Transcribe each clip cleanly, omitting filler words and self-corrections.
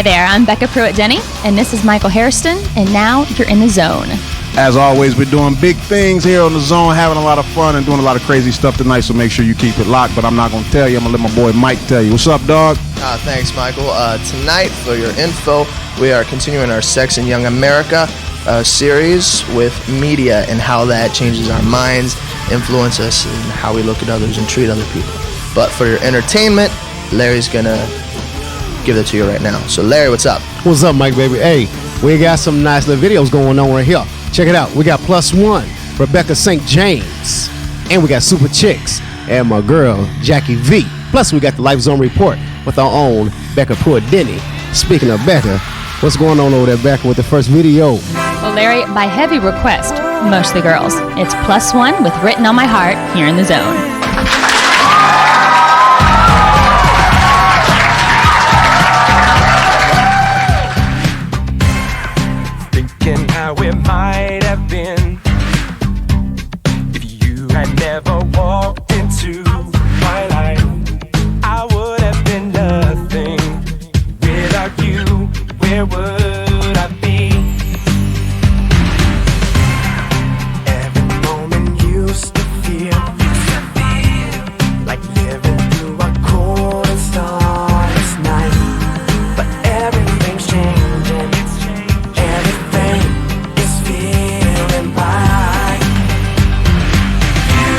Hi there, I'm Becca Pruitt-Denny, and this is Michael Hairston, and now you're in the zone. As always, we're doing big things here on the zone, having a lot of fun and doing a lot of crazy stuff tonight, so make sure you keep it locked, but I'm not going to tell you. I'm going to let my boy Mike tell you. What's up, dog? Thanks, Michael. Tonight, for your info, we are continuing our Sex in Young America series with media and how that changes our minds, influence us, and how we look at others and treat other people. But for your entertainment, Larry's going to give it to you right now. So, Larry, what's up? What's up, Mike, baby? Hey, we got some nice little videos going on right here. Check it out. We got Plus One, Rebecca St. James, and we got Super Chicks and my girl, Jackie V. Plus, we got the Life Zone Report with our own Becca Pruitt-Denny. Speaking of Becca, what's going on over there, Becca, with the first video? Well, Larry, by heavy request, mostly girls, it's Plus One with Written on My Heart here in the zone. Thinking how it might have been if you had never walked into my life. I would have been nothing without you. Where would I be? Every moment used to feel like living through a cold and starless night. But everything's changing. Everything is feeling right. You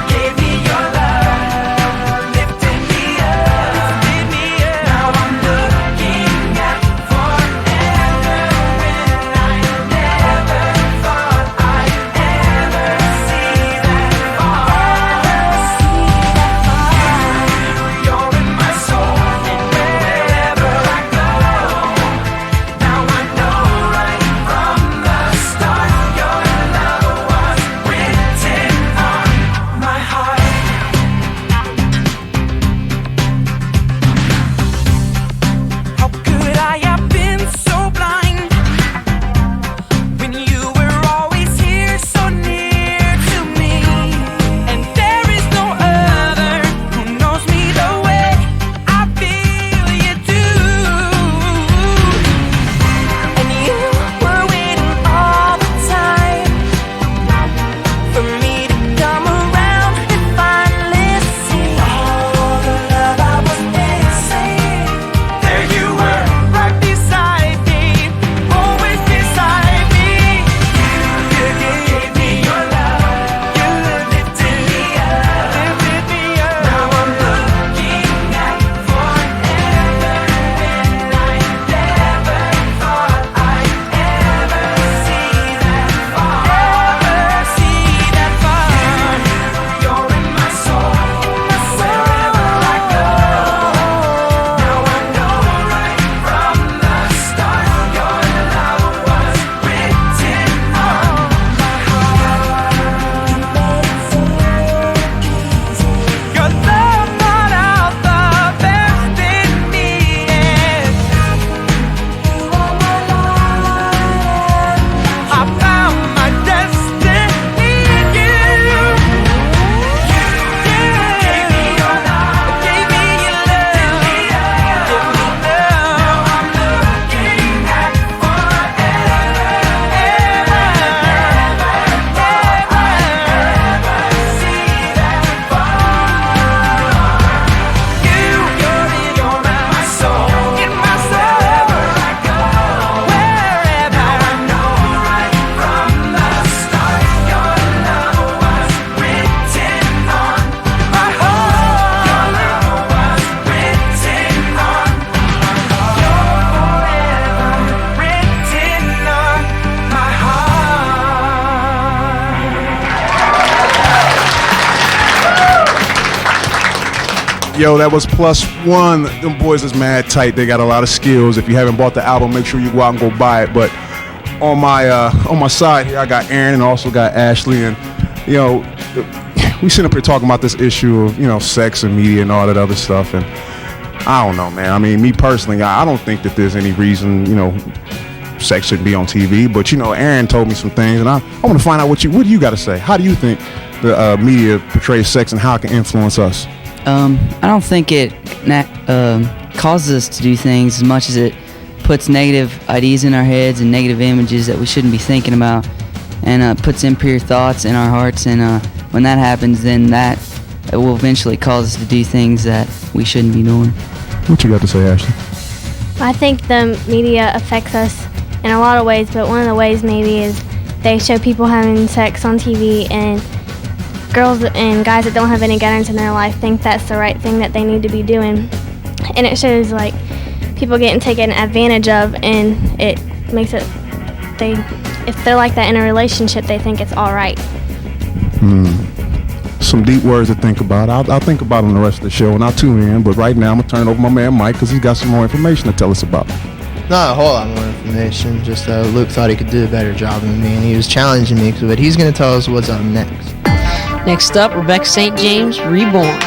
gave me your love, lifted me up. Now I'm looking at forever when I never thought I'd ever see that far. You're in my soul, and wherever I go, now I know right from the start your love was written on my heart. How could I have been so blind when you were always here so near to me? And there is no other who knows me the way I feel you do. And you were waiting all the time for me to come around and finally see all the love I was missing. There you were, right beside me, always beside me. You gave me your love, you lifted me up, Now I'm looking at forever when I never thought I'd ever see that far. You're in my soul, wherever I go. Now I know right from the start your love was written on my heart. Your love brought out the best in me, and I found my destiny in you. You gave me your love, gave me your love, Now I'm looking at forever, see that far. You're in my soul, wherever I go, wherever. Now I know right from the start your love was written on my heart. Your love was written on my heart. Written on my heart. Yo, that was Plus One. Them boys is mad tight. They got a lot of skills. If you haven't bought the album, make sure you go out and go buy it. But on my side here, I got Aaron and also got Ashley. And, you know, we sitting up here talking about this issue of, you know, sex and media and all that other stuff. And I don't know, man. I mean, me personally, I don't think that there's any reason, you know, sex shouldn't be on TV. But, you know, Aaron told me some things. And I want to find out what do you got to say? How do you think the media portrays sex and how it can influence us? I don't think it causes us to do things as much as it puts negative ideas in our heads and negative images that we shouldn't be thinking about, and puts impure thoughts in our hearts. And when that happens, then that it will eventually cause us to do things that we shouldn't be doing. What you got to say, Ashley? I think the media affects us in a lot of ways, but one of the ways maybe is they show people having sex on TV, and girls and guys that don't have any guidance in their life think that's the right thing that they need to be doing. And it shows like people getting taken advantage of, and it makes it, if they're like that in a relationship, they think it's all right. Some deep words to think about. I'll think about them the rest of the show, and I'll tune in. But right now, I'm going to turn it over to my man Mike, because he's got some more information to tell us about. Not a whole lot more information, just Luke thought he could do a better job than me, and he was challenging me, but he's going to tell us what's up next. Next up, Rebecca St. James, Reborn.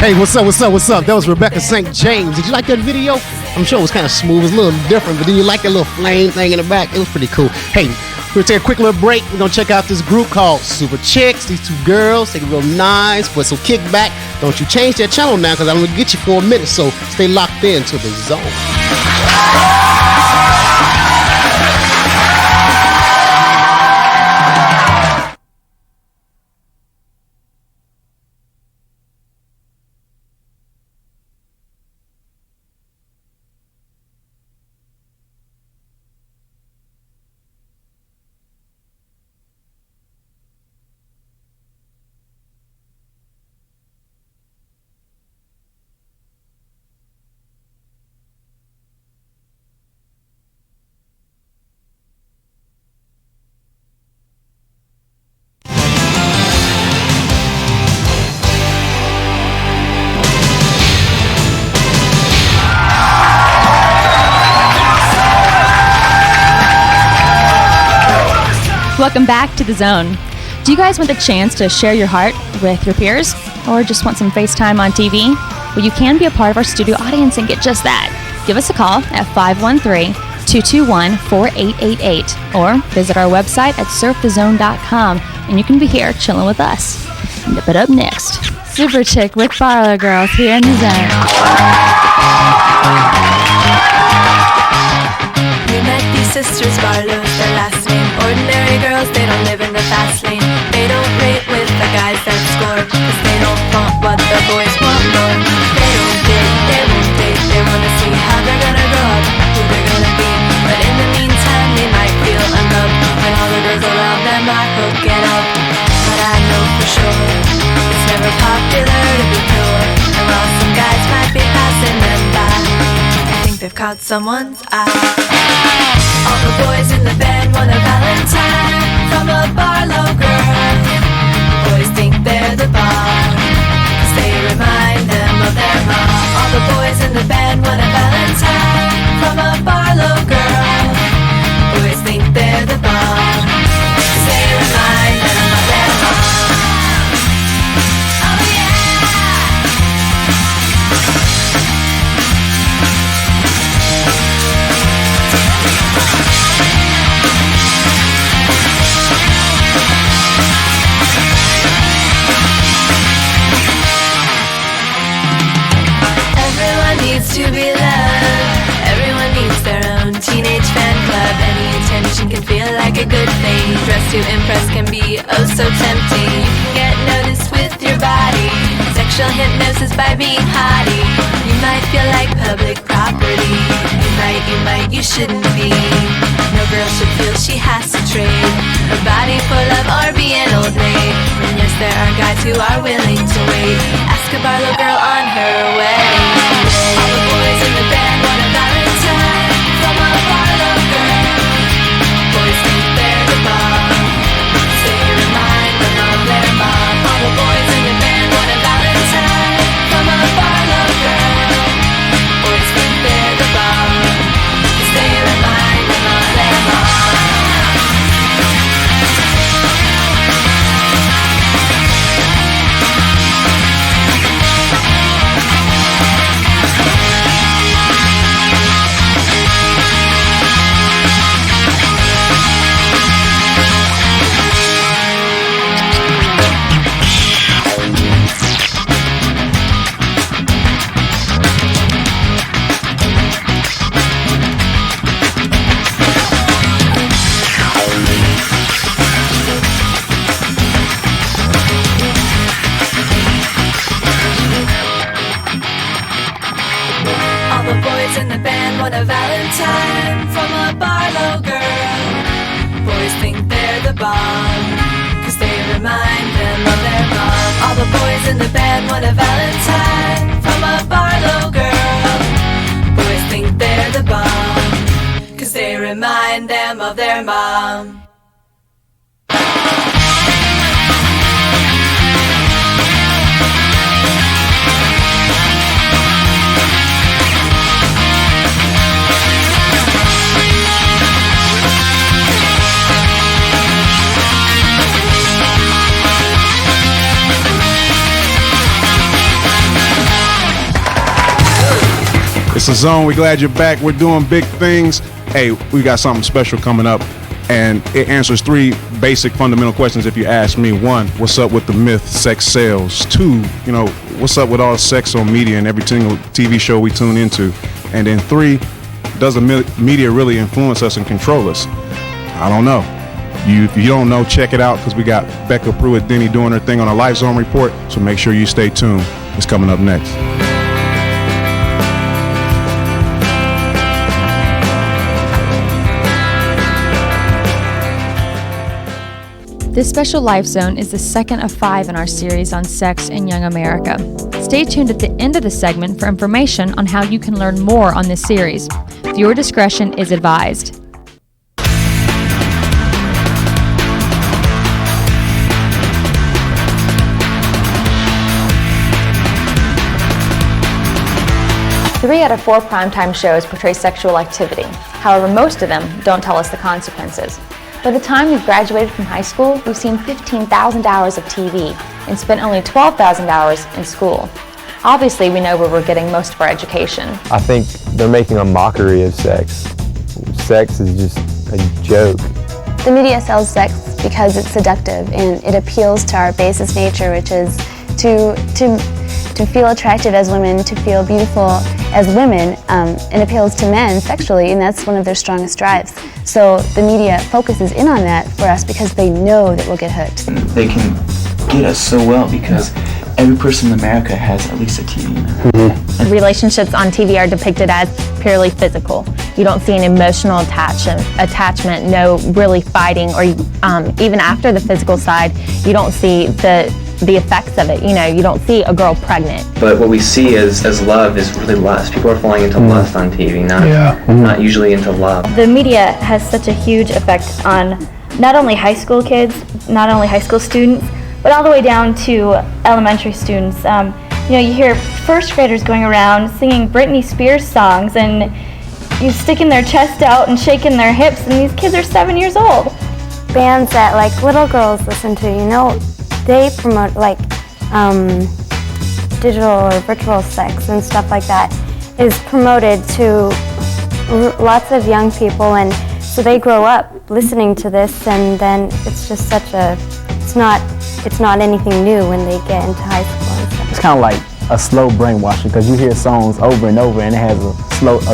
Hey, what's up? That was Rebecca St. James. Did you like that video? I'm sure it was kind of smooth. It was a little different, but did you like that little flame thing in the back? It was pretty cool. Hey, we're going to take a quick little break. We're going to check out this group called Super Chicks. These two girls, take it real nice, put some kickback. Don't you change that channel now, because I'm going to get you for a minute, so stay locked in to the zone. Welcome back to The Zone. Do you guys want the chance to share your heart with your peers? Or just want some FaceTime on TV? Well, you can be a part of our studio audience and get just that. Give us a call at 513-221-4888 or visit our website at surfthezone.com and you can be here chilling with us. Nip it up next. Super Chick with Parlor Girls here in The Zone. We met these sisters Barlow's their last name. Ordinary girls, they don't live in the fast lane. They don't rate with the guys that score, cause they don't want what the boys want more. They don't date, they won't date, they wanna see how they're gonna grow up, who they're gonna be. But in the meantime, they might feel unloved when all the girls around them are hooking up. But I know for sure, it's never popular to be pure. And while some guys might be passing them by, I think they've caught someone's eye. All the boys in the band want a Valentine from a Barlow girl. Boys think they're the bomb, cause they remind them of their mom. All the boys in the band want a Valentine from a Barlow girl. Boys think they're the bomb, cause they remind them of their mom. Oh yeah. To be loved, everyone needs their own teenage fan club. Any attention can feel like a good thing. Dress to impress can be oh so tempting. You can get noticed with your body, sexual hypnosis by being haughty. You might feel like public property. You shouldn't be. No girl should feel she has to trade her body for love or be an old maid. And yes, there are guys who are willing to wait. Ask a Barlow girl on her wedding day. All the boys in the band want a Valentine from a Barlow girl. Boys think they're the bomb, they remind them of their mom. All the boys in the band want a Valentine from a Barlow girl. Boys think they're the bomb, they remind them of their mom. A Valentine from a Barlow girl. Boys think they're the bomb, cause they remind them of their mom. All the boys in the band want a Valentine from a Barlow girl. Boys think they're the bomb, cause they remind them of their mom. It's The Zone. We're glad you're back. We're doing big things. Hey, we got something special coming up, and it answers 3 basic fundamental questions if you ask me. 1, what's up with the myth sex sells? 2, what's up with all sex on media and every single TV show we tune into? And then 3, does the media really influence us and control us? I don't know. If you don't know, check it out, because we got Becca Pruitt-Denny doing her thing on a Life Zone report, so make sure you stay tuned. It's coming up next. This special Life Zone is the second of 5 in our series on sex in young America. Stay tuned at the end of the segment for information on how you can learn more on this series. Viewer discretion is advised. Three out of 4 primetime shows portray sexual activity. However, most of them don't tell us the consequences. By the time we've graduated from high school, we've seen 15,000 hours of TV and spent only 12,000 hours in school. Obviously, we know where we're getting most of our education. I think they're making a mockery of sex. Sex is just a joke. The media sells sex because it's seductive and it appeals to our basest nature, which is to feel attractive as women, to feel beautiful as women, and appeals to men sexually, and that's one of their strongest drives. So the media focuses in on that for us because they know that we'll get hooked. They can get us so well because every person in America has at least a TV now. Relationships on TV are depicted as purely physical. You don't see an emotional attachment, no really fighting, or even after the physical side, you don't see the effects of it. You know, you don't see a girl pregnant. But what we see as love is really lust. People are falling into lust on TV, not usually into love. The media has such a huge effect on not only high school kids, not only high school students, but all the way down to elementary students. You know, you hear first graders going around singing Britney Spears songs and you sticking their chest out and shaking their hips, and these kids are 7 years old. Bands that like little girls listen to, you know, they promote like digital or virtual sex and stuff like that is promoted to lots of young people, and so they grow up listening to this, and then it's just such a, it's not anything new when they get into high school and stuff. It's kind of like a slow brainwashing because you hear songs over and over and it has a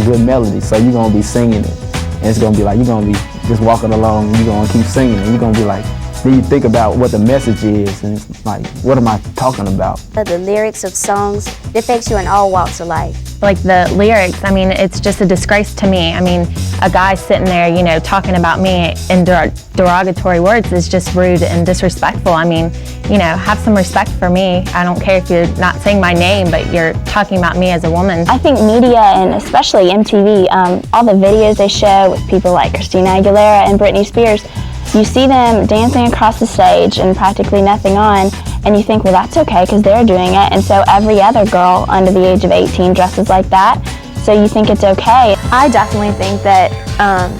good melody, so you're going to be singing it, and it's going to be like, you're going to be just walking along and you're going to keep singing it, and you're going to be like, then you think about what the message is, and it's like, what am I talking about? The lyrics of songs, it affects you in all walks of life. Like the lyrics, I mean, it's just a disgrace to me. I mean, a guy sitting there, you know, talking about me in derogatory words is just rude and disrespectful. I mean, you know, have some respect for me. I don't care if you're not saying my name, but you're talking about me as a woman. I think media, and especially MTV, all the videos they show with people like Christina Aguilera and Britney Spears, you see them dancing across the stage and practically nothing on, and you think, well, that's okay because they're doing it, and so every other girl under the age of 18 dresses like that, so you think it's okay. I definitely think that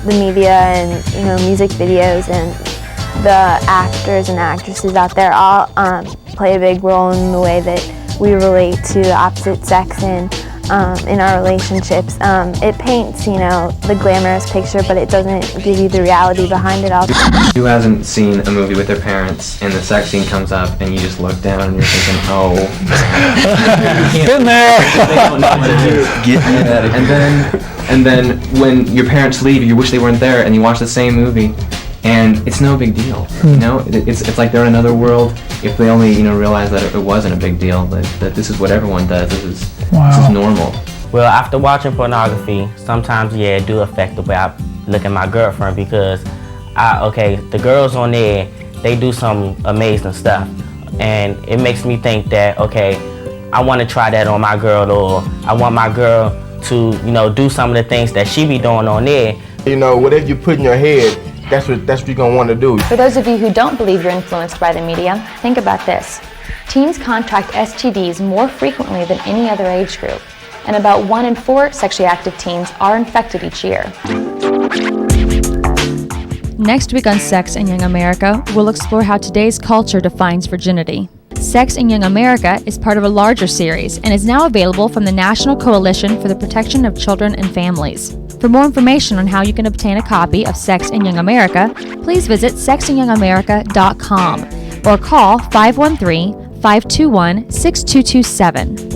the media and, you know, music videos and the actors and actresses out there all play a big role in the way that we relate to the opposite sex and in our relationships. It paints, you know, the glamorous picture, but it doesn't give you the reality behind it all. Who hasn't seen a movie with their parents and the sex scene comes up and you just look down and you're thinking, oh, Been there. They don't know what it is. Get me out of here. And then when your parents leave, you wish they weren't there, and you watch the same movie, and it's no big deal. You know, it's like they're in another world. If they only, you know, realize that it wasn't a big deal, that this is what everyone does. This is normal. Well, after watching pornography, sometimes, yeah, it do affect the way I look at my girlfriend, because the girls on there, they do some amazing stuff, and it makes me think that, okay, I want to try that on my girl, or I want my girl to, you know, do some of the things that she be doing on there. You know, whatever you put in your head, that's what you're going to want to do. For those of you who don't believe you're influenced by the media, think about this. Teens contract STDs more frequently than any other age group, and about 1 in 4 sexually active teens are infected each year. Next week on Sex in Young America, we'll explore how today's culture defines virginity. Sex in Young America is part of a larger series and is now available from the National Coalition for the Protection of Children and Families. For more information on how you can obtain a copy of Sex in Young America, please visit sexinyoungamerica.com or call 513-521-6227.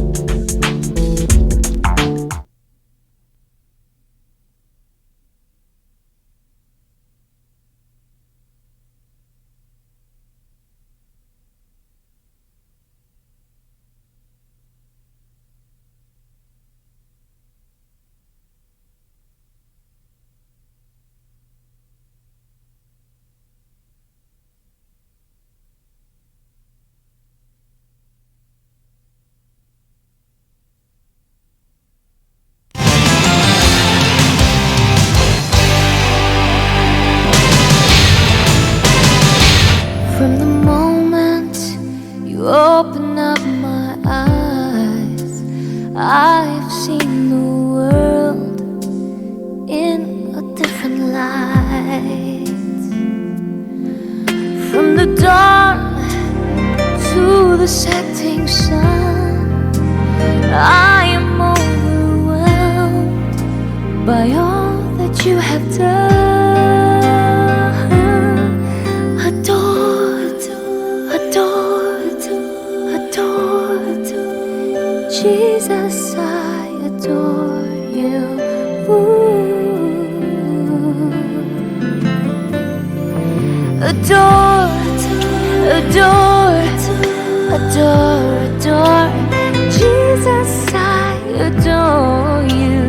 From the moment you open up my eyes, I've seen the world in a different light. the setting sun. I am overwhelmed by all that you have done. Adored, adored, adored. Jesus, I adore you. Adored, adored, adore, adore. Jesus, I adore you.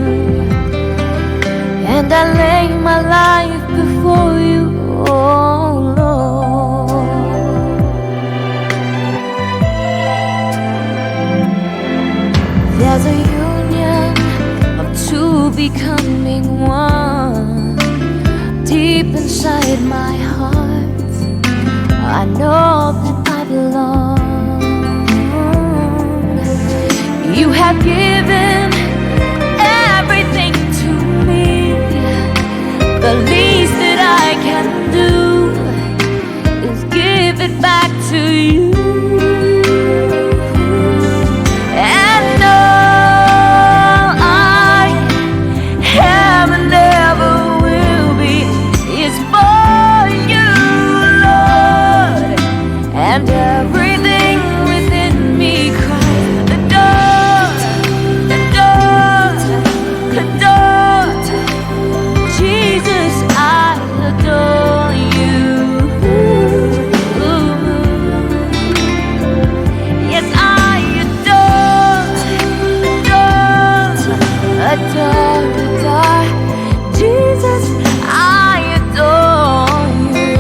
And I lay my life before you, oh Lord. There's a union of two becoming one deep inside my heart. I know that I belong. You have given everything to me. The least that I can do is give it back to you. And all I have and ever will be is for you, Lord. And everything within me cries, adore, adore, adore. Jesus, I adore you. Yes, I adore, adore, adore, adore. Jesus, I adore you.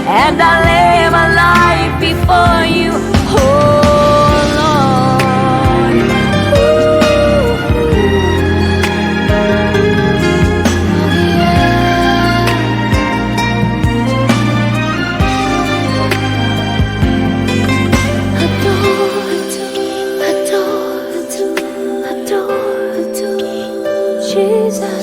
And I lay my life before you, oh Lord. Adored, adored, adored, Jesus.